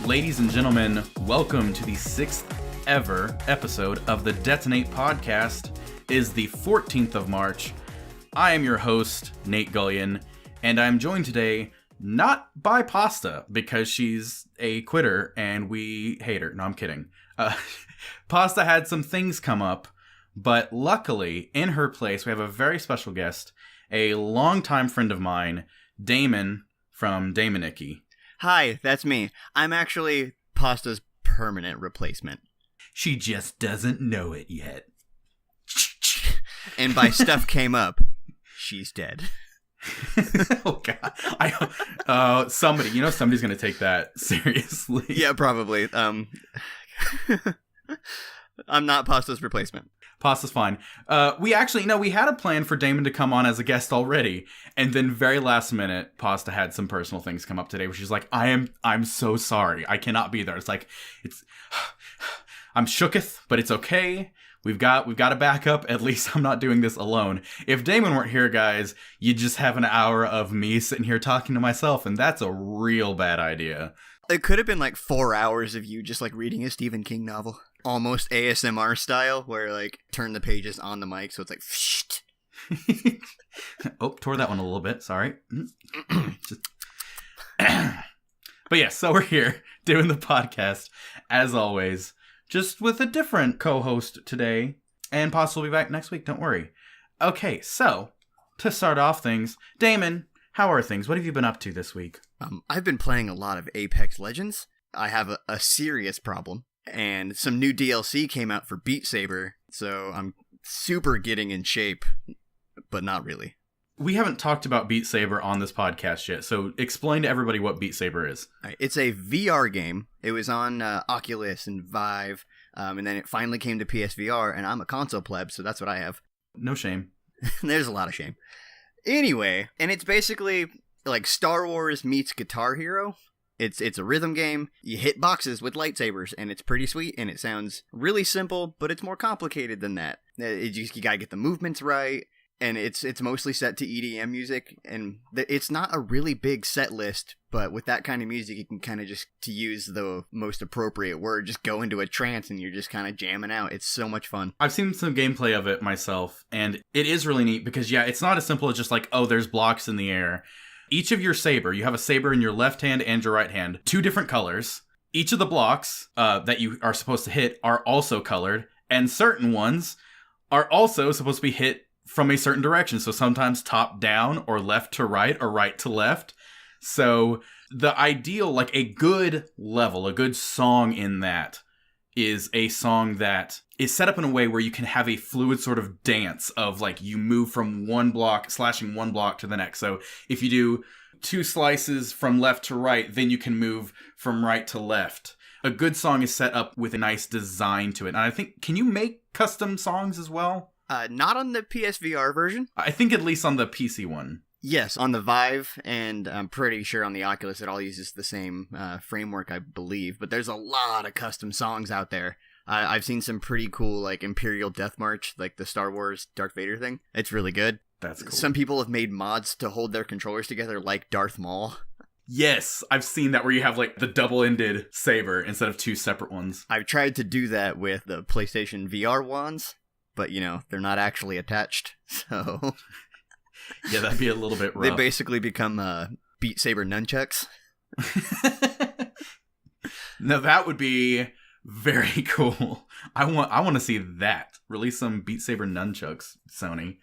Ladies and gentlemen, welcome to the 6th ever episode of the Detonate podcast. It is the 14th of March. I am your host, Nate Gullion, and I'm joined today not by Pasta, because she's a quitter and we hate her. No, I'm kidding. Pasta had some things come up, but luckily, in her place, we have a very special guest, a longtime friend of mine, Damon from DamoNikki. Hi, that's me. I'm actually Pasta's permanent replacement. She just doesn't know it yet. And by stuff came up, she's dead. Oh God! Somebody's gonna take that seriously. Yeah, probably. I'm not Pasta's replacement. Pasta's fine. We had a plan for Damon to come on as a guest already, and then very last minute, Pasta had some personal things come up today, where she's like, I'm so sorry, I cannot be there. I'm shooketh, but it's okay. We've got a backup. At least I'm not doing this alone. If Damon weren't here, guys, you'd just have an hour of me sitting here talking to myself, and that's a real bad idea. It could have been like 4 hours of you just like reading a Stephen King novel. Almost ASMR style, where like turn the pages on the mic, so it's like Oh, tore that one a little bit, sorry. But yeah, so we're here doing the podcast, as always, just with a different co-host today, and Pasta will be back next week, don't worry. Okay, so, to start off things, Damon, how are things? What have you been up to this week? I've been playing a lot of Apex Legends. I have a serious problem, and some new DLC came out for Beat Saber, so I'm super getting in shape, but not really. We haven't talked about Beat Saber on this podcast yet, so explain to everybody what Beat Saber is. It's a VR game. It was on Oculus and Vive, and then it finally came to PSVR, and I'm a console pleb, so that's what I have. No shame. There's a lot of shame. Anyway, and it's basically like Star Wars meets Guitar Hero. It's a rhythm game. You hit boxes with lightsabers, and it's pretty sweet, and it sounds really simple, but it's more complicated than that. You gotta get the movements right, and it's mostly set to EDM music, and it's not a really big set list, but with that kind of music, you can kind of just, to use the most appropriate word, just go into a trance, and you're just kind of jamming out. It's so much fun. I've seen some gameplay of it myself, and it is really neat, because yeah, it's not as simple as just like, oh, there's blocks in the air. Each of your saber, you have a saber in your left hand and your right hand, 2 different colors. Each of the blocks that you are supposed to hit are also colored, and certain ones are also supposed to be hit from a certain direction. So sometimes top down, or left to right, or right to left. So the ideal, like a good level, a good song in that is a song that is set up in a way where you can have a fluid sort of dance of like you move from one block, slashing one block to the next. So if you do 2 slices from left to right, then you can move from right to left. A good song is set up with a nice design to it. And I think, can you make custom songs as well? Not on the PSVR version. I think at least on the PC one. Yes, on the Vive, and I'm pretty sure on the Oculus it all uses the same framework, I believe. But there's a lot of custom songs out there. I've seen some pretty cool, like, Imperial Death March, like the Star Wars Darth Vader thing. It's really good. That's cool. Some people have made mods to hold their controllers together like Darth Maul. Yes, I've seen that, where you have, like, the double-ended saber instead of 2 separate ones. I've tried to do that with the PlayStation VR wands, but, they're not actually attached, so... Yeah, that'd be a little bit rough. They basically become Beat Saber nunchucks. Now that would be very cool. I want to see that. Release some Beat Saber nunchucks, Sony.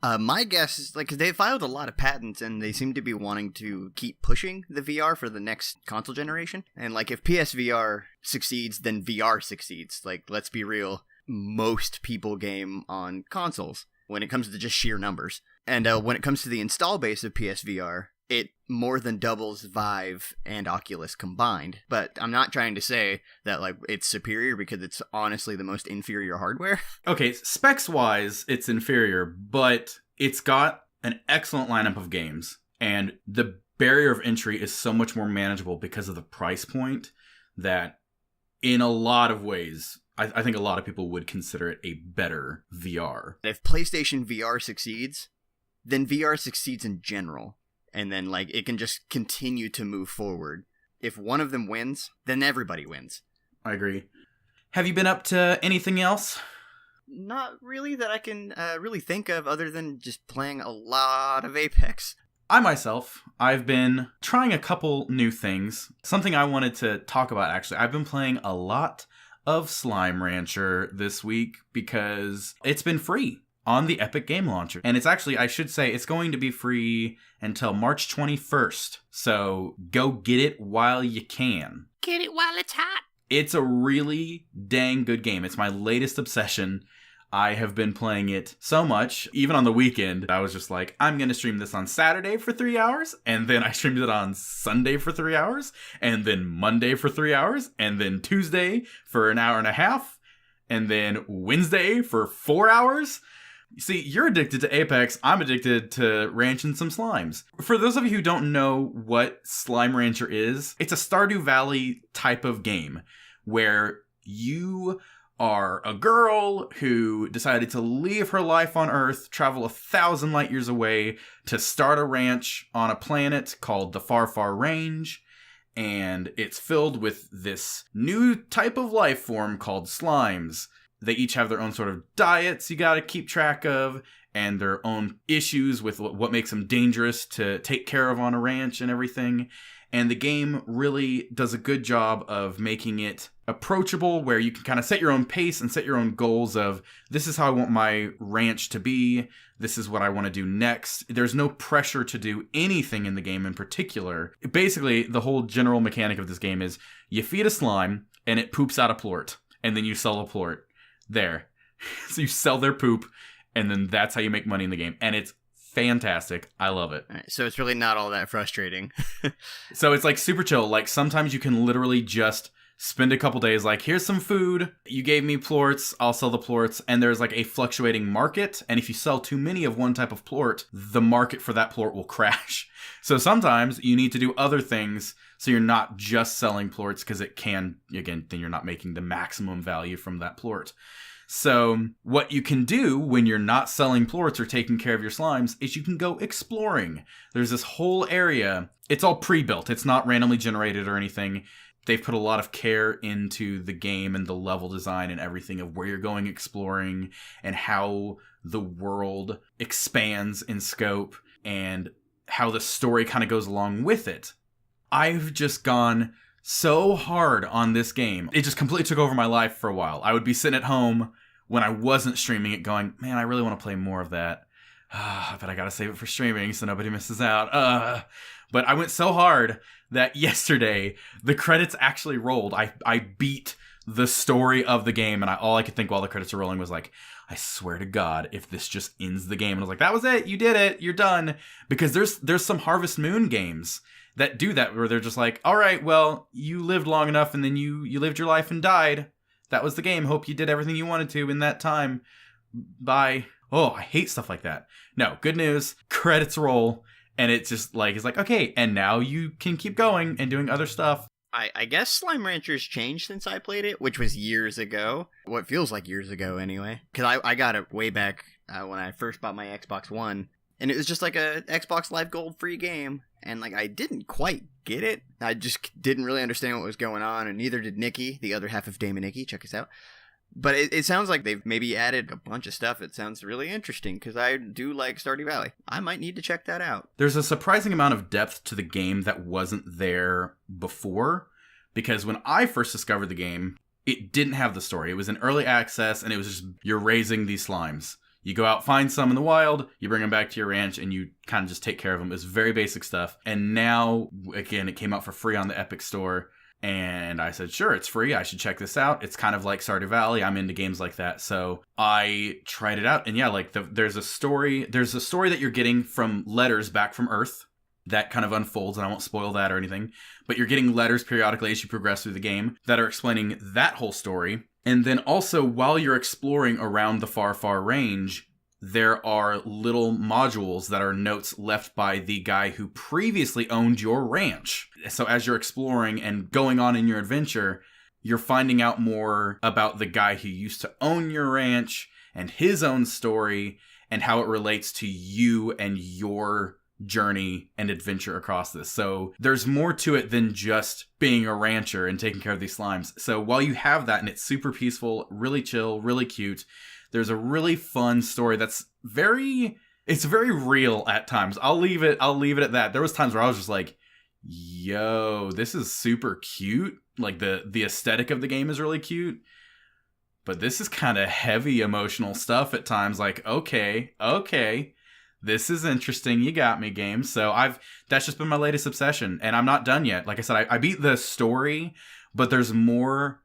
My guess is, like, they filed a lot of patents, and they seem to be wanting to keep pushing the VR for the next console generation. And, like, if PSVR succeeds, then VR succeeds. Like, let's be real, most people game on consoles when it comes to just sheer numbers. And when it comes to the install base of PSVR, it more than doubles Vive and Oculus combined. But I'm not trying to say that, like, it's superior, because it's honestly the most inferior hardware. Okay, specs-wise, it's inferior, but it's got an excellent lineup of games. And the barrier of entry is so much more manageable because of the price point that, in a lot of ways, I think a lot of people would consider it a better VR. If PlayStation VR succeeds, then VR succeeds in general. And then, like, it can just continue to move forward. if one of them wins, then everybody wins. I agree. Have you been up to anything else? Not really that I can really think of other than just playing a lot of Apex. I've been trying a couple new things. Something I wanted to talk about, actually. I've been playing a lot of Slime Rancher this week because it's been free on the Epic Game Launcher. And it's actually, I should say, it's going to be free until March 21st. So go get it while you can. Get it while it's hot. It's a really dang good game. It's my latest obsession. I have been playing it so much, even on the weekend, I was just like, I'm going to stream this on Saturday for 3 hours, and then I streamed it on Sunday for 3 hours, and then Monday for 3 hours, and then Tuesday for an hour and a half, and then Wednesday for 4 hours. See, you're addicted to Apex, I'm addicted to ranching some slimes. For those of you who don't know what Slime Rancher is, it's a Stardew Valley type of game where you are a girl who decided to leave her life on Earth, travel 1,000 light years away to start a ranch on a planet called the Far Far Range. And it's filled with this new type of life form called slimes. They each have their own sort of diets you gotta keep track of, and their own issues with what makes them dangerous to take care of on a ranch and everything. And the game really does a good job of making it approachable, where you can kind of set your own pace and set your own goals of, this is how I want my ranch to be, this is what I want to do next. There's no pressure to do anything in the game in particular. Basically, the whole general mechanic of this game is, you feed a slime, and it poops out a plort, and then you sell a plort. There. So you sell their poop, and then that's how you make money in the game. And it's fantastic. I love it. All right, so it's really not all that frustrating. So it's like super chill. Like sometimes you can literally just spend a couple days like, here's some food. You gave me plorts. I'll sell the plorts. And there's like a fluctuating market. And if you sell too many of one type of plort, the market for that plort will crash. So sometimes you need to do other things so you're not just selling plorts, because it can, again, then you're not making the maximum value from that plort. So what you can do when you're not selling plorts or taking care of your slimes is you can go exploring. There's this whole area. It's all pre-built. It's not randomly generated or anything. They've put a lot of care into the game and the level design and everything of where you're going exploring and how the world expands in scope and how the story kind of goes along with it. I've just gone so hard on this game. It just completely took over my life for a while. I would be sitting at home when I wasn't streaming it going, man, I really want to play more of that. But I gotta save it for streaming so nobody misses out. But I went so hard that yesterday the credits actually rolled. I beat the story of the game, and all I could think while the credits were rolling was like, I swear to God, if this just ends the game. And I was like, that was it. You did it. You're done. Because there's some Harvest Moon games that do that, where they're just like, all right, well, you lived long enough and then you lived your life and died. That was the game. Hope you did everything you wanted to in that time. Bye. Oh, I hate stuff like that. No, good news. Credits roll. And it's just like, it's like, okay, and now you can keep going and doing other stuff. I guess Slime Rancher's changed since I played it, which was years ago. What feels like years ago, anyway. Because I got it way back when I first bought my Xbox One. And it was just like a Xbox Live Gold free game. And like, I didn't quite get it. I just didn't really understand what was going on. And neither did Nikki, the other half of DamoNikki. Check us out. But it sounds like they've maybe added a bunch of stuff. It sounds really interesting because I do like Stardew Valley. I might need to check that out. There's a surprising amount of depth to the game that wasn't there before. Because when I first discovered the game, it didn't have the story. It was in early access, and it was just, you're raising these slimes. You go out, find some in the wild, you bring them back to your ranch, and you kind of just take care of them. It's very basic stuff. And now, again, it came out for free on the Epic Store. And I said, sure, it's free. I should check this out. It's kind of like Stardew Valley. I'm into games like that. So I tried it out. And yeah, like there's a story that you're getting from letters back from Earth that kind of unfolds. And I won't spoil that or anything. But you're getting letters periodically as you progress through the game that are explaining that whole story. And then also, while you're exploring around the Far Far Range, there are little modules that are notes left by the guy who previously owned your ranch. So as you're exploring and going on in your adventure, you're finding out more about the guy who used to own your ranch and his own story and how it relates to you and your journey and adventure across this. So there's more to it than just being a rancher and taking care of these slimes. So while you have that and it's super peaceful, really chill, really cute, there's a really fun story that's it's very real at times. I'll leave it at that. There was times where I was just like, yo, this is super cute. Like the aesthetic of the game is really cute. But this is kind of heavy emotional stuff at times. Like, okay, this is interesting. You got me, game. So that's just been my latest obsession, and I'm not done yet. Like I said, I beat the story, but there's more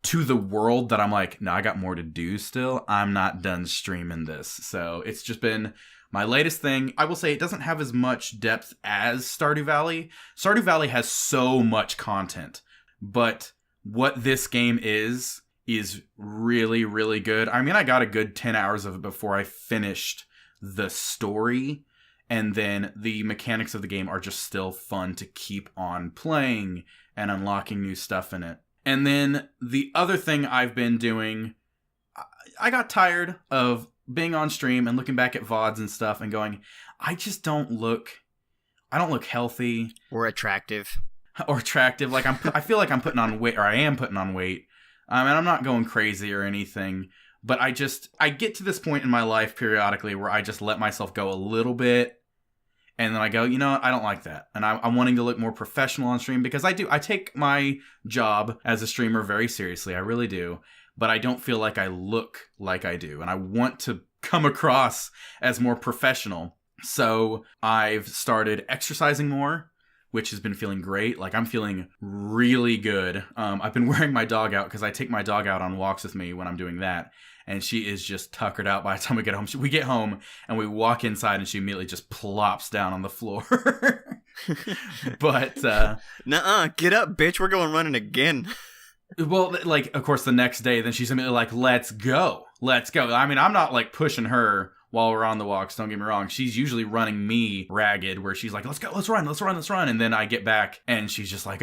to the world that I'm like, no, I got more to do still. I'm not done streaming this. So it's just been my latest thing. I will say it doesn't have as much depth as Stardew Valley. Stardew Valley has so much content, but what this game is really, really good. I mean, I got a good 10 hours of it before I finished the story, and then the mechanics of the game are just still fun to keep on playing and unlocking new stuff in it. And then the other thing I've been doing, I got tired of being on stream and looking back at VODs and stuff and going, I don't look healthy. Or attractive. Like I feel like I'm putting on weight, or I am putting on weight. And I'm not going crazy or anything, but I get to this point in my life periodically where I just let myself go a little bit, and then I go, you know what, I don't like that. And I'm wanting to look more professional on stream, because I take my job as a streamer very seriously, I really do, but I don't feel like I look like I do, and I want to come across as more professional. So I've started exercising more, which has been feeling great. Like, I'm feeling really good. I've been wearing my dog out, because I take my dog out on walks with me when I'm doing that. And she is just tuckered out by the time we get home. We get home and we walk inside and she immediately just plops down on the floor. But, nuh-uh, get up, bitch. We're going running again. Well, like, of course, the next day, then she's immediately like, let's go. I mean, I'm not like pushing her while we're on the walks, don't get me wrong. She's usually running me ragged, where she's like, let's go, let's run. And then I get back and she's just like,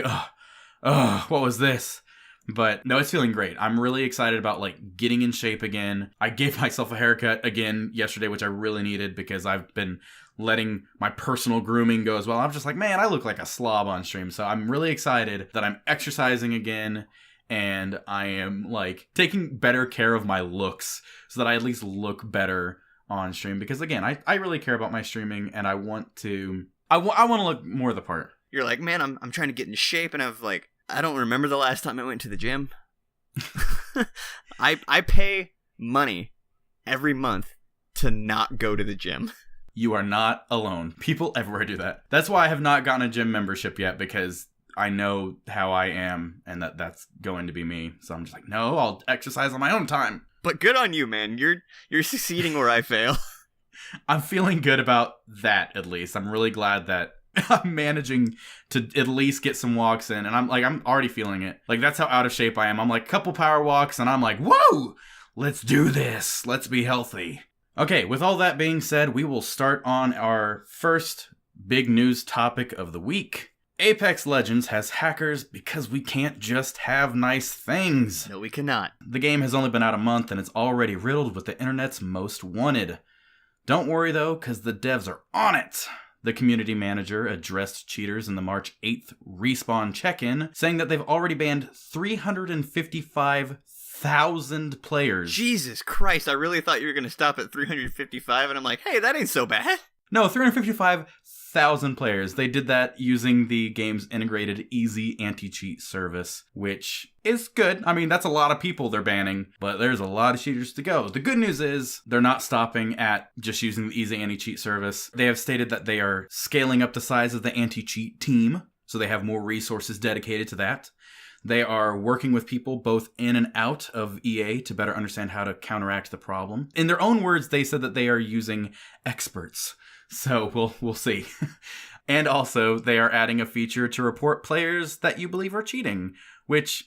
what was this? But no, it's feeling great. I'm really excited about like getting in shape again. I gave myself a haircut again yesterday, which I really needed, because I've been letting my personal grooming go as well. I'm just like, man, I look like a slob on stream. So I'm really excited that I'm exercising again, and I am like taking better care of my looks so that I at least look better on stream, because again, I really care about my streaming, and I want to look more the part. You're like, man, I'm trying to get in shape, and I don't remember the last time I went to the gym. I pay money every month to not go to the gym. You are not alone. People everywhere do that. That's why I have not gotten a gym membership yet, because I know how I am, and that's going to be me. So I'm just like, no, I'll exercise on my own time. But good on you, man. You're succeeding where I fail. I'm feeling good about that, at least. I'm really glad that I'm managing to at least get some walks in, and I'm already feeling it. Like, that's how out of shape I am. I'm like, couple power walks, and I'm like, whoa, let's do this. Let's be healthy. Okay, with all that being said, we will start on our first big news topic of the week. Apex Legends has hackers because we can't just have nice things. No, we cannot. The game has only been out a month, and it's already riddled with the internet's most wanted. Don't worry though, because the devs are on it. The community manager addressed cheaters in the March 8th Respawn check-in, saying that they've already banned 355,000 players. Jesus Christ, I really thought you were going to stop at 355, and I'm like, hey, that ain't so bad. No, 355,000 players. They did that using the game's integrated easy anti-cheat service, which is good. I mean, that's a lot of people they're banning, but there's a lot of cheaters to go. The good news is they're not stopping at just using the easy anti-cheat service. They have stated that they are scaling up the size of the anti-cheat team, so they have more resources dedicated to that. They are working with people both in and out of EA to better understand how to counteract the problem. In their own words, they said that they are using experts. So we'll see. And also, they are adding a feature to report players that you believe are cheating, which,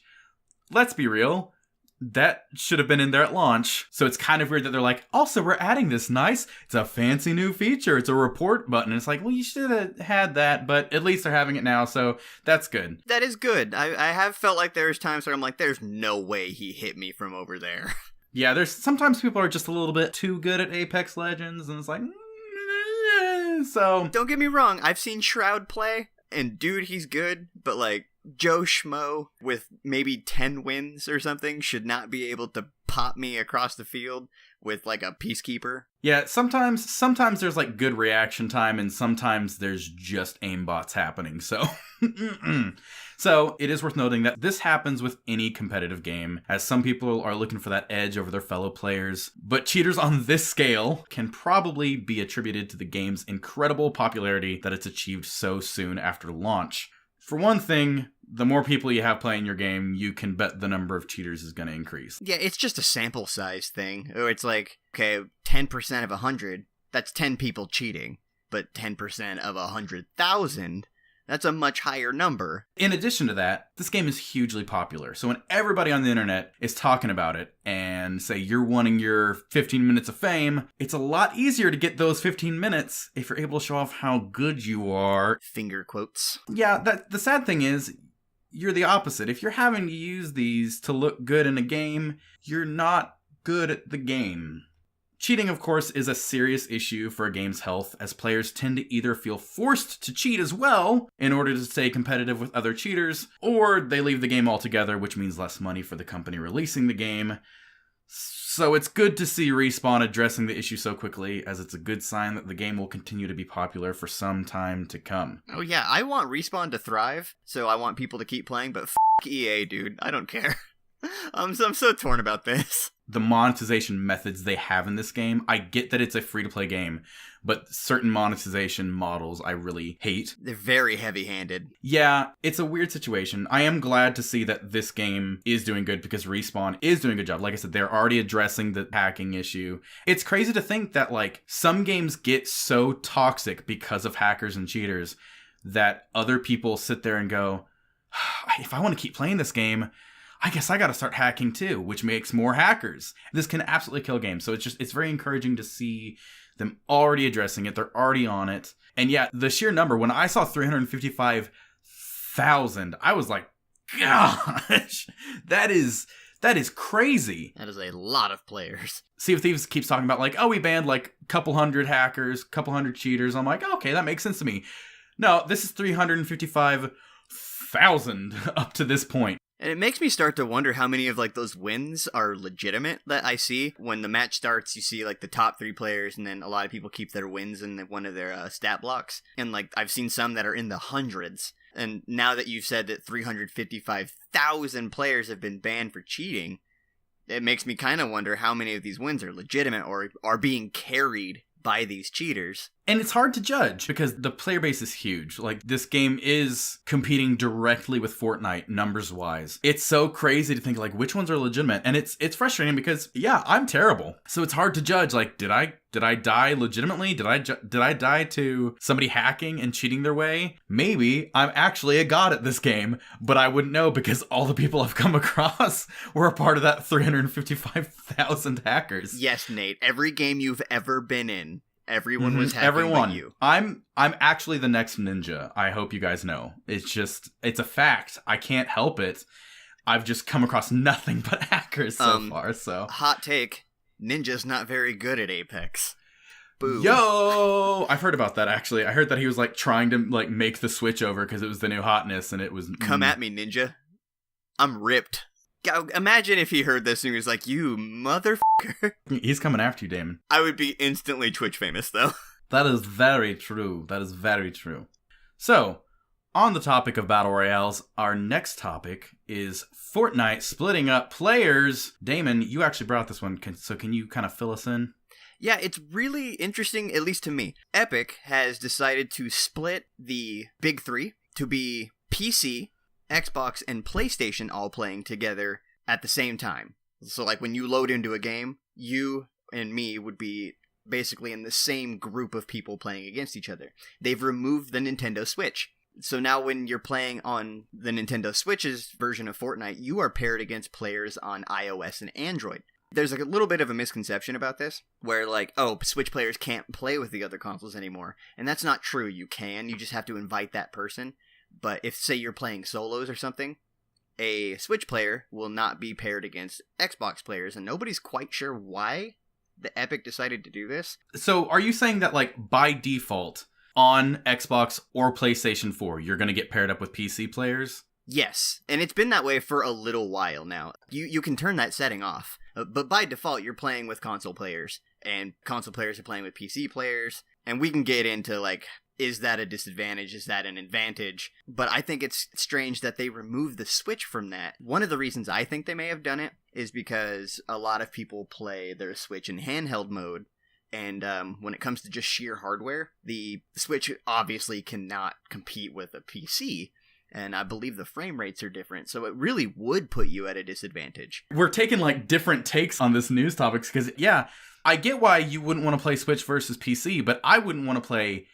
let's be real, that should have been in there at launch. So it's kind of weird that they're like, also, we're adding this it's a fancy new feature. It's a report button. It's like, well, you should have had that, but at least they're having it now, so that's good. That is good. I have felt like there's times where I'm like, there's no way he hit me from over there. Yeah, sometimes people are just a little bit too good at Apex Legends, and it's like, So don't get me wrong, I've seen Shroud play, and dude, he's good, but like Joe Schmo with maybe 10 wins or something should not be able to pop me across the field with like a peacekeeper. yeah, sometimes there's like good reaction time, and sometimes there's just aimbots happening. So, so it is worth noting that this happens with any competitive game, as some people are looking for that edge over their fellow players. But cheaters on this scale can probably be attributed to the game's incredible popularity that it's achieved so soon after launch. For one thing, the more people you have playing your game, you can bet the number of cheaters is going to increase. Yeah, it's just a sample size thing. Or it's like, okay, 10% of 100, that's 10 people cheating. But 10% of 100,000, that's a much higher number. In addition to that, this game is hugely popular. So when everybody on the internet is talking about it and say you're wanting your 15 minutes of fame, it's a lot easier to get those 15 minutes if you're able to show off how good you are. Finger quotes. Yeah, the sad thing is, you're the opposite. If you're having to use these to look good in a game, you're not good at the game. Cheating, of course, is a serious issue for a game's health, as players tend to either feel forced to cheat as well in order to stay competitive with other cheaters, or they leave the game altogether, which means less money for the company releasing the game. So it's good to see Respawn addressing the issue so quickly, as it's a good sign that the game will continue to be popular for some time to come. Oh yeah, I want Respawn to thrive, so I want people to keep playing, but EA, dude. I don't care. I'm so torn about this. The monetization methods they have in this game, I get that it's a free-to-play game, but certain monetization models I really hate. They're very heavy-handed. Yeah, it's a weird situation. I am glad to see that this game is doing good because Respawn is doing a good job. Like I said, they're already addressing the hacking issue. It's crazy to think that, like, some games get so toxic because of hackers and cheaters that other people sit there and go, if I want to keep playing this game, I guess I gotta start hacking too, which makes more hackers. This can absolutely kill games. So it's very encouraging to see them already addressing it. They're already on it. And yeah, the sheer number, when I saw 355,000, I was like, gosh, that is crazy. That is a lot of players. Sea of Thieves keeps talking about like, oh, we banned like a couple hundred hackers, couple hundred cheaters. I'm like, okay, that makes sense to me. No, this is 355,000 up to this point. And it makes me start to wonder how many of like those wins are legitimate that I see. When the match starts, you see like the top 3 players, and then a lot of people keep their wins in one of their stat blocks. And like I've seen some that are in the hundreds. And now that you've said that 355,000 players have been banned for cheating, it makes me kind of wonder how many of these wins are legitimate or are being carried by these cheaters. And it's hard to judge because the player base is huge. Like, this game is competing directly with Fortnite numbers wise. It's so crazy to think like which ones are legitimate, and it's frustrating because yeah, I'm terrible. So it's hard to judge like did I die legitimately? Did I die to somebody hacking and cheating their way? Maybe I'm actually a god at this game, but I wouldn't know because all the people I've come across were a part of that 355,000 hackers. Yes, Nate, every game you've ever been in, everyone was hacking but you. I'm actually the next ninja. I hope you guys know. It's a fact. I can't help it. I've just come across nothing but hackers so far, so. Hot take, Ninja's not very good at Apex. Boo. Yo! I've heard about that, actually. I heard that he was, like, trying to, like, make the switch over because it was the new hotness, and it was... Come at me, Ninja. I'm ripped. Imagine if he heard this and he was like, you motherfucker. He's coming after you, Damon. I would be instantly Twitch famous, though. That is very true. That is very true. So, on the topic of Battle Royales, our next topic is Fortnite splitting up players. Damon, you actually brought this one, so can you kind of fill us in? Yeah, it's really interesting, at least to me. Epic has decided to split the big 3 to be PC, Xbox, and PlayStation all playing together at the same time. So like when you load into a game, you and me would be basically in the same group of people playing against each other. They've removed the Nintendo Switch. So now when you're playing on the Nintendo Switch's version of Fortnite, you are paired against players on iOS and Android. There's like a little bit of a misconception about this, where like, oh, Switch players can't play with the other consoles anymore. And that's not true. You can. You just have to invite that person. But if, say, you're playing solos or something, a Switch player will not be paired against Xbox players, and nobody's quite sure why. the Epic decided to do this. So are you saying that, like, by default, on Xbox or PlayStation 4, you're going to get paired up with PC players? Yes, and it's been that way for a little while now. You can turn that setting off, but by default, you're playing with console players, and console players are playing with PC players, and we can get into, like, is that a disadvantage? Is that an advantage? But I think it's strange that they removed the Switch from that. One of the reasons I think they may have done it is because a lot of people play their Switch in handheld mode, and when it comes to just sheer hardware, the Switch obviously cannot compete with a PC. And I believe the frame rates are different, so it really would put you at a disadvantage. We're taking, like, different takes on this news topics, because, yeah, I get why you wouldn't want to play Switch versus PC, but I wouldn't want to play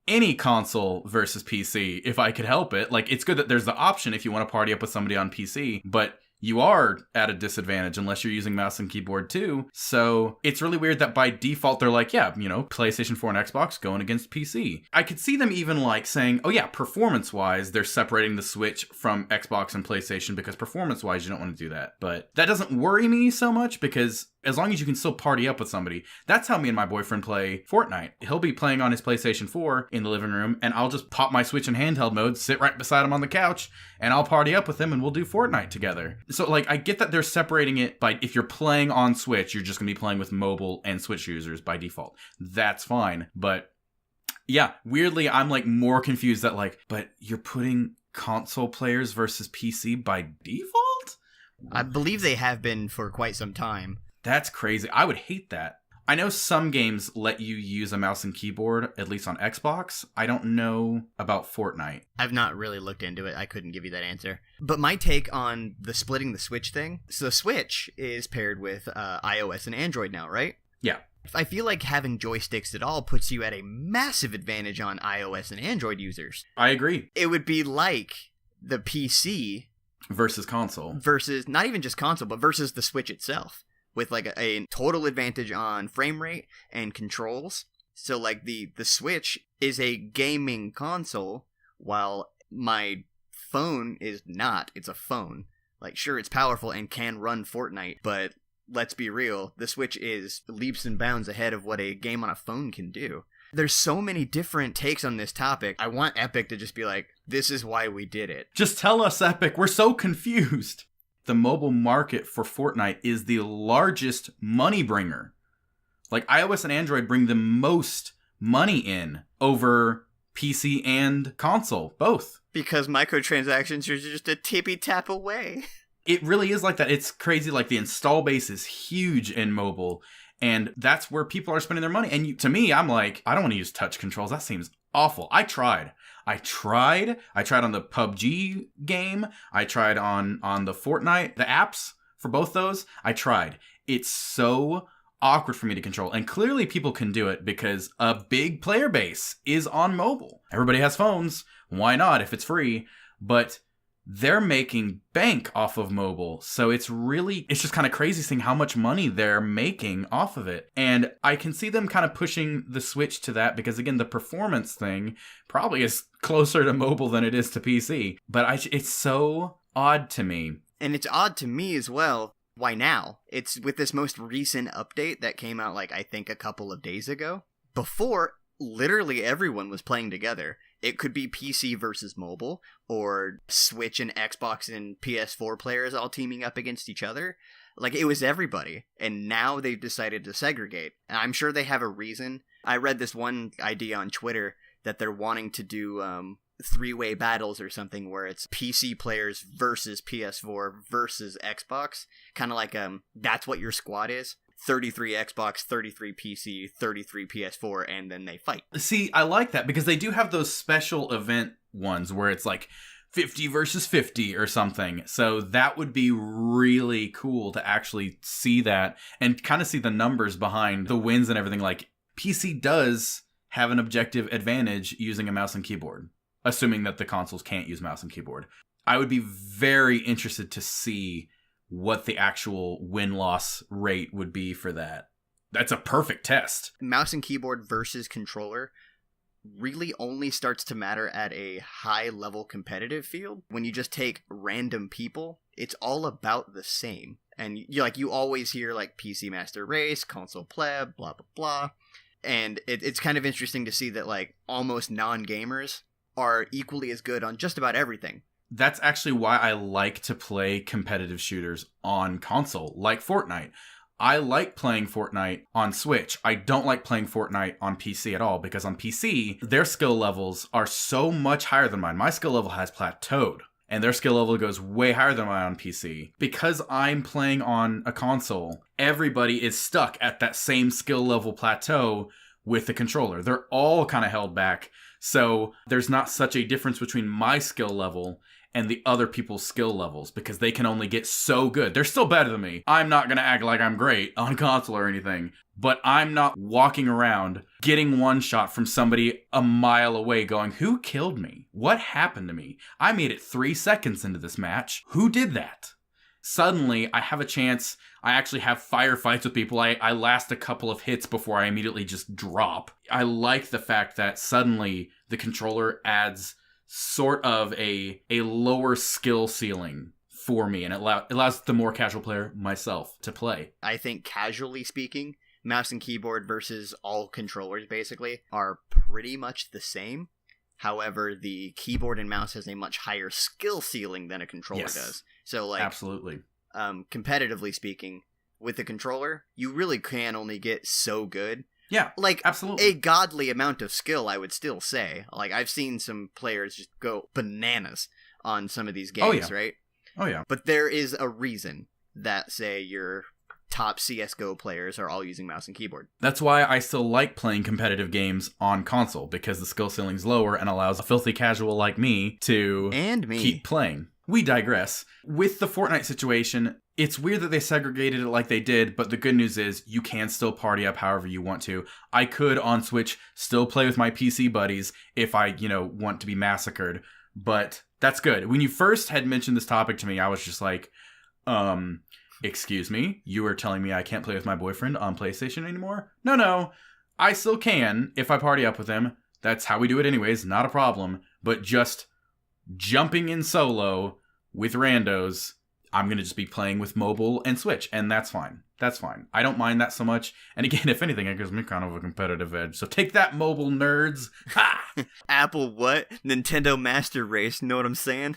any console versus PC if I could help it. Like, it's good that there's the option if you want to party up with somebody on PC, but you are at a disadvantage unless you're using mouse and keyboard too. So it's really weird that by default they're like, yeah, you know, PlayStation 4 and Xbox going against PC. I could see them even like saying, oh yeah, performance-wise, they're separating the Switch from Xbox and PlayStation because performance-wise you don't want to do that. But that doesn't worry me so much because as long as you can still party up with somebody, that's how me and my boyfriend play Fortnite. He'll be playing on his PlayStation 4 in the living room, and I'll just pop my Switch in handheld mode, sit right beside him on the couch, and I'll party up with him, and we'll do Fortnite together. So, like, I get that they're separating it by if you're playing on Switch, you're just going to be playing with mobile and Switch users by default. That's fine. But, yeah, weirdly, I'm, like, more confused that, like, but you're putting console players versus PC by default? I believe they have been for quite some time. That's crazy. I would hate that. I know some games let you use a mouse and keyboard, at least on Xbox. I don't know about Fortnite. I've not really looked into it. I couldn't give you that answer. But my take on the splitting the Switch thing, so the Switch is paired with iOS and Android now, right? Yeah. I feel like having joysticks at all puts you at a massive advantage on iOS and Android users. I agree. It would be like the PC versus console. Versus, not even just console, but versus the Switch itself. With like a total advantage on frame rate and controls. So like the Switch is a gaming console, while my phone is not. It's a phone. Like, sure, it's powerful and can run Fortnite, but let's be real, the Switch is leaps and bounds ahead of what a game on a phone can do. There's so many different takes on this topic. I want Epic to just be like, this is why we did it. Just tell us, Epic. We're so confused. The mobile market for Fortnite is the largest money bringer. Like, iOS and Android bring the most money in over PC and console, both. Because microtransactions are just a tippy tap away. It really is like that. It's crazy. Like, the install base is huge in mobile, and that's where people are spending their money. And to me, I'm like, I don't want to use touch controls. That seems awful. I tried on the PUBG game. I tried on the Fortnite, the apps for both those. I tried. It's so awkward for me to control. And clearly people can do it because a big player base is on mobile. Everybody has phones. Why not if it's free? But they're making bank off of mobile. So it's just kind of crazy seeing how much money they're making off of it. And I can see them kind of pushing the Switch to that because, again, the performance thing probably is closer to mobile than it is to PC. But it's so odd to me. And it's odd to me as well. Why now? It's with this most recent update that came out, like, I think a couple of days ago. Before, literally everyone was playing together. It could be PC versus mobile, or Switch and Xbox and PS4 players all teaming up against each other. Like, it was everybody. And now they've decided to segregate. And I'm sure they have a reason. I read this one idea on Twitter that they're wanting to do three-way battles or something where it's PC players versus PS4 versus Xbox. Kind of like that's what your squad is. 33 Xbox, 33 PC, 33 PS4, and then they fight. See, I like that because they do have those special event ones where it's like 50 versus 50 or something. So that would be really cool to actually see that and kind of see the numbers behind the wins and everything. Like, PC does have an objective advantage using a mouse and keyboard, assuming that the consoles can't use mouse and keyboard. I would be very interested to see what the actual win-loss rate would be for that. That's a perfect test. Mouse and keyboard versus controller really only starts to matter at a high-level competitive field. When you just take random people, it's all about the same. And you always hear like PC Master Race, console pleb, blah blah blah. And it's kind of interesting to see that like almost non-gamers are equally as good on just about everything. That's actually why I like to play competitive shooters on console, like Fortnite. I like playing Fortnite on Switch. I don't like playing Fortnite on PC at all, because on PC, their skill levels are so much higher than mine. My skill level has plateaued, and their skill level goes way higher than mine on PC. Because I'm playing on a console, everybody is stuck at that same skill level plateau with the controller. They're all kind of held back, so there's not such a difference between my skill level and the other people's skill levels, because they can only get so good. They're still better than me. I'm not going to act like I'm great on console or anything, but I'm not walking around getting one shot from somebody a mile away going, who killed me? What happened to me? I made it 3 seconds into this match. Who did that? Suddenly, I have a chance. I actually have firefights with people. I last a couple of hits before I immediately just drop. I like the fact that suddenly the controller adds sort of a lower skill ceiling for me, and it allows the more casual player, myself, to play. I think casually speaking, mouse and keyboard versus all controllers basically are pretty much the same. However, the keyboard and mouse has a much higher skill ceiling than a controller does. So like, absolutely. Competitively speaking, with the controller, you really can only get so good. Yeah, like, absolutely. A godly amount of skill, I would still say. Like, I've seen some players just go bananas on some of these games, right? Oh, yeah. But there is a reason that, say, your top CSGO players are all using mouse and keyboard. That's why I still like playing competitive games on console, because the skill ceiling's lower and allows a filthy casual like me to keep playing. We digress. With the Fortnite situation, it's weird that they segregated it like they did, but the good news is you can still party up however you want to. I could, on Switch, still play with my PC buddies if I, want to be massacred, but that's good. When you first had mentioned this topic to me, I was just like, excuse me? You were telling me I can't play with my boyfriend on PlayStation anymore? No, I still can if I party up with him. That's how we do it anyways, not a problem. But just jumping in solo with randos, I'm going to just be playing with mobile and Switch, and that's fine. That's fine. I don't mind that so much. And again, if anything, it gives me kind of a competitive edge. So take that, mobile nerds. Ha! Apple what? Nintendo Master Race, know what I'm saying?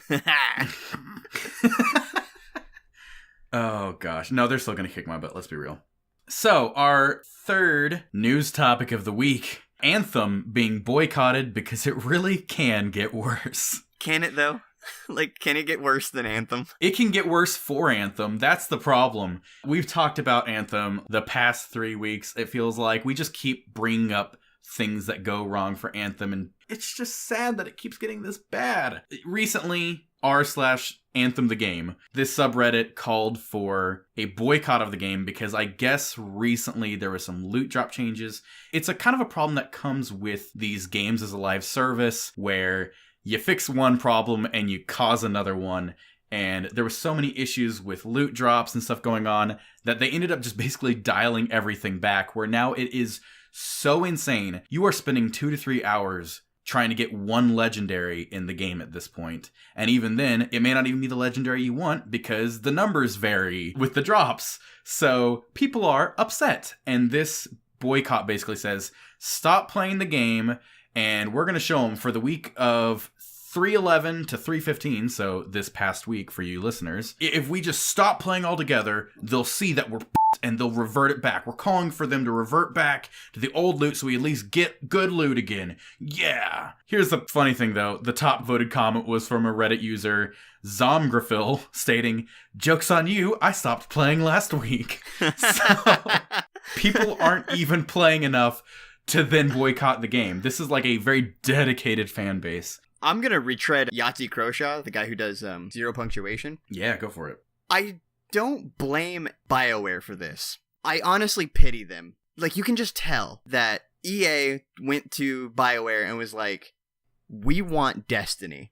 Oh, gosh. No, they're still going to kick my butt, let's be real. So, our third news topic of the week, Anthem being boycotted because it really can get worse. Can it, though? Like, can it get worse than Anthem? It can get worse for Anthem. That's the problem. We've talked about Anthem the past 3 weeks. It feels like we just keep bringing up things that go wrong for Anthem, and it's just sad that it keeps getting this bad. Recently, r/Anthem the game, this subreddit called for a boycott of the game because I guess recently there was some loot drop changes. It's a kind of a problem that comes with these games as a live service where you fix one problem and you cause another one. And there were so many issues with loot drops and stuff going on that they ended up just basically dialing everything back, where now it is so insane. You are spending 2 to 3 hours trying to get one legendary in the game at this point. And even then, it may not even be the legendary you want because the numbers vary with the drops. So people are upset. And this boycott basically says, stop playing the game, and we're going to show them for the week of 3/11 to 3/15, so this past week for you listeners. If we just stop playing altogether, they'll see that we're and they'll revert it back. We're calling for them to revert back to the old loot so we at least get good loot again. Yeah! Here's the funny thing though. The top voted comment was from a Reddit user, Zomgrafil, stating, "Joke's on you, I stopped playing last week." So, people aren't even playing enough to then boycott the game. This is like a very dedicated fan base. I'm going to retread Yahtzee Croshaw, the guy who does Zero Punctuation. Yeah, go for it. I don't blame BioWare for this. I honestly pity them. Like, you can just tell that EA went to BioWare and was like, we want Destiny.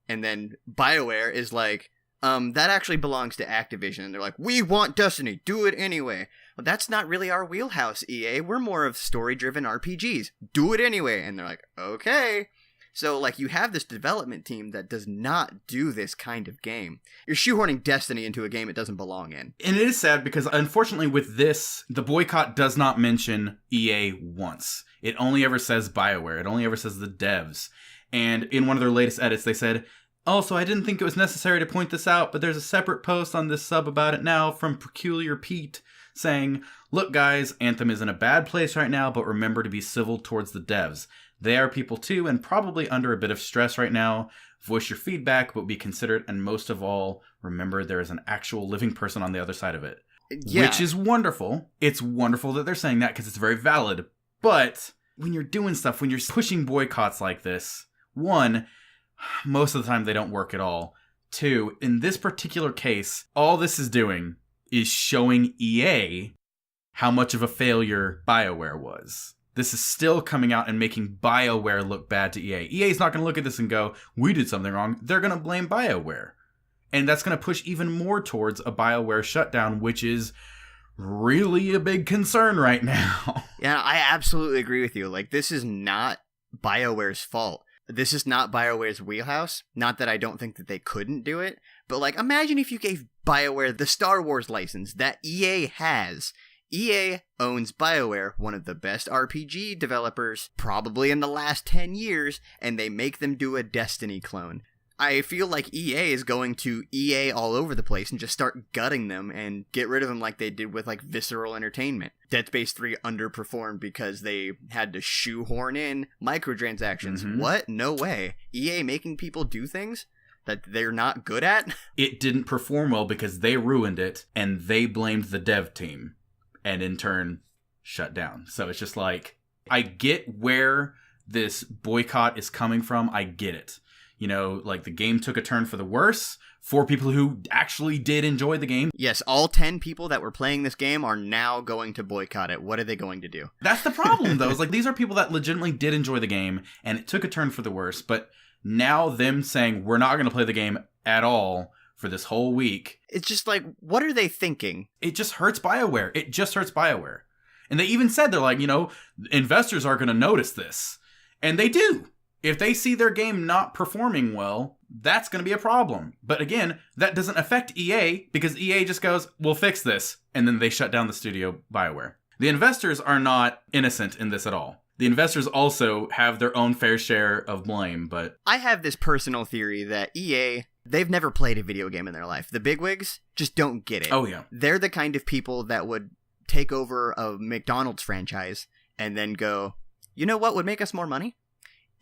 And then BioWare is like, that actually belongs to Activision. And they're like, we want Destiny, do it anyway. Well, that's not really our wheelhouse, EA. We're more of story-driven RPGs. Do it anyway. And they're like, okay. So, like, you have this development team that does not do this kind of game. You're shoehorning Destiny into a game it doesn't belong in. And it is sad because, unfortunately, with this, the boycott does not mention EA once. It only ever says BioWare. It only ever says the devs. And in one of their latest edits, they said, "Also, I didn't think it was necessary to point this out, but there's a separate post on this sub about it now from Peculiar Pete saying, look guys, Anthem is in a bad place right now, but remember to be civil towards the devs. They are people too and probably under a bit of stress right now. Voice your feedback, but be considerate, and most of all, remember there is an actual living person on the other side of it." Yeah. Which is wonderful. It's wonderful that they're saying that because it's very valid. But when you're doing stuff, when you're pushing boycotts like this, one, most of the time they don't work at all. Two, in this particular case, all this is doing is showing EA how much of a failure BioWare was. This is still coming out and making BioWare look bad to EA. EA's not going to look at this and go, we did something wrong. They're going to blame BioWare. And that's going to push even more towards a BioWare shutdown, which is really a big concern right now. Yeah, I absolutely agree with you. Like, this is not BioWare's fault. This is not BioWare's wheelhouse. Not that I don't think that they couldn't do it, but, like, imagine if you gave BioWare the Star Wars license that EA has. EA owns BioWare, one of the best RPG developers probably in the last 10 years, and they make them do a Destiny clone. I feel like EA is going to EA all over the place and just start gutting them and get rid of them like they did with, like, Visceral Entertainment. Dead Space 3 underperformed because they had to shoehorn in microtransactions. Mm-hmm. What? No way. EA making people do things that they're not good at? It didn't perform well because they ruined it, and they blamed the dev team, and in turn, shut down. So it's just like, I get where this boycott is coming from. I get it. You know, like, the game took a turn for the worse for people who actually did enjoy the game. Yes, all 10 people that were playing this game are now going to boycott it. What are they going to do? That's the problem, though. It's like, these are people that legitimately did enjoy the game, and it took a turn for the worse. But now them saying, we're not going to play the game at all for this whole week. It's just like, what are they thinking? It just hurts BioWare. It just hurts BioWare. And they even said, they're like, you know, investors are going to notice this. And they do. If they see their game not performing well, that's going to be a problem. But again, that doesn't affect EA because EA just goes, we'll fix this. And then they shut down the studio, BioWare. The investors are not innocent in this at all. The investors also have their own fair share of blame, but... I have this personal theory that EA, they've never played a video game in their life. The bigwigs just don't get it. Oh, yeah. They're the kind of people that would take over a McDonald's franchise and then go, you know what would make us more money?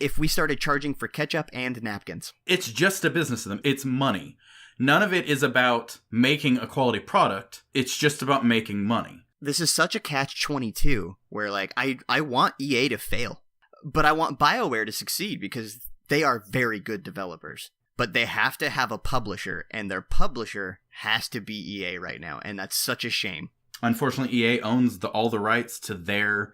If we started charging for ketchup and napkins. It's just a business to them. It's money. None of it is about making a quality product. It's just about making money. This is such a catch-22 where, like, I want EA to fail, but I want BioWare to succeed because they are very good developers. But they have to have a publisher, and their publisher has to be EA right now, and that's such a shame. Unfortunately, EA owns all the rights to their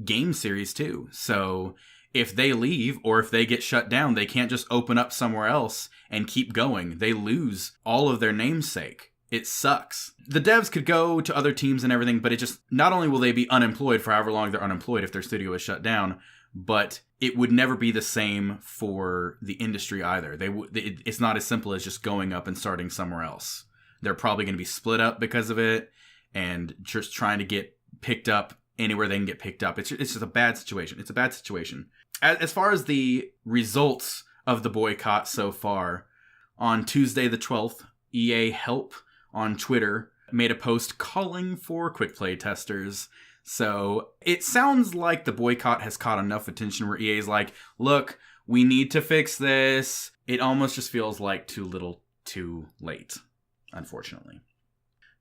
game series too. So if they leave or if they get shut down, they can't just open up somewhere else and keep going. They lose all of their namesake. It sucks. The devs could go to other teams and everything, but it just, not only will they be unemployed for however long they're unemployed if their studio is shut down, but it would never be the same for the industry either. It's not as simple as just going up and starting somewhere else. They're probably going to be split up because of it and just trying to get picked up anywhere they can get picked up. It's just a bad situation. It's a bad situation. As far as the results of the boycott so far, on Tuesday the 12th, EA Help on Twitter made a post calling for quick play testers. So it sounds like the boycott has caught enough attention where EA's like, look, we need to fix this. It almost just feels like too little too late, unfortunately.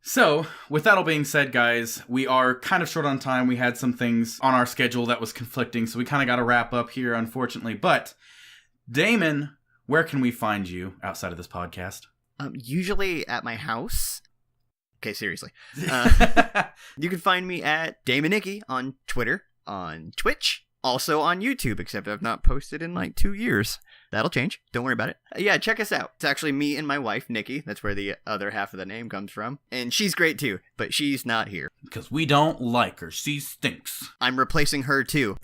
So, with that all being said, guys, we are kind of short on time. We had some things on our schedule that was conflicting, so we kind of got to wrap up here, unfortunately. But, Damon, where can we find you outside of this podcast? Usually at my house. Okay, seriously. You can find me at DamoNikki on Twitter, on Twitch, also on YouTube, except I've not posted in like 2 years. That'll change. Don't worry about it. Yeah, check us out. It's actually me and my wife, Nikki. That's where the other half of the name comes from. And she's great too, but she's not here. Because we don't like her. She stinks. I'm replacing her too.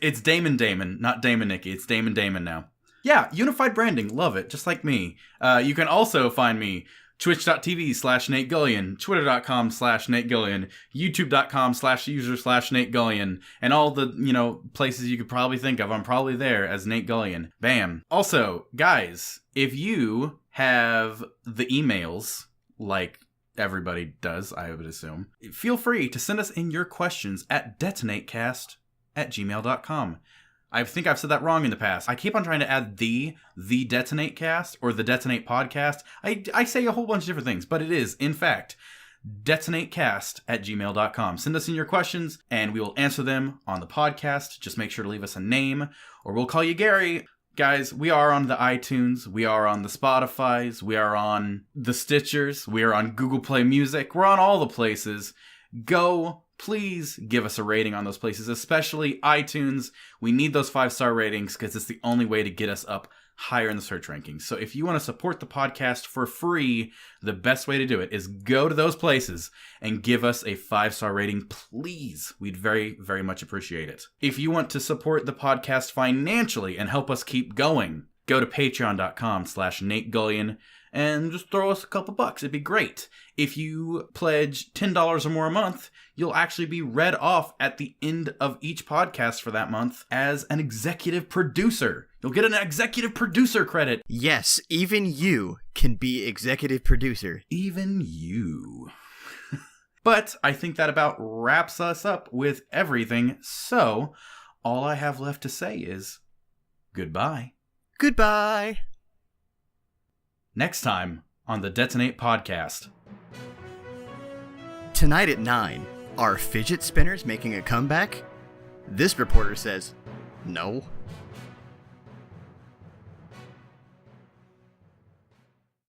It's Damon, not DamoNikki. It's Damon now. Yeah, unified branding. Love it. Just like me. You can also find me twitch.tv/Nate Gullion, twitter.com/Nate Gullion, youtube.com/user/Nate Gullion, and all the, places you could probably think of. I'm probably there as Nate Gullion. Bam. Also, guys, if you have the emails, like everybody does, I would assume, feel free to send us in your questions at detonatecast@gmail.com. I think I've said that wrong in the past. I keep on trying to add the Detonate cast or the Detonate podcast. I say a whole bunch of different things, but it is, in fact, detonatecast@gmail.com. Send us in your questions, and we will answer them on the podcast. Just make sure to leave us a name, or we'll call you Gary. Guys, we are on the iTunes, we are on the Spotifys, we are on the Stitchers, we are on Google Play Music, we're on all the places. Go, please give us a rating on those places, especially iTunes. We need those 5-star ratings because it's the only way to get us up higher in the search rankings. So if you want to support the podcast for free, the best way to do it is go to those places and give us a 5-star rating, please. We'd very, very much appreciate it. If you want to support the podcast financially and help us keep going, go to patreon.com/Nate Gullion and just throw us a couple bucks. It'd be great. If you pledge $10 or more a month, you'll actually be read off at the end of each podcast for that month as an executive producer. You'll get an executive producer credit. Yes, even you can be executive producer. Even you. But I think that about wraps us up with everything. So all I have left to say is goodbye. Goodbye. Next time on the Detonate podcast. Tonight at 9, are fidget spinners making a comeback? This reporter says, no.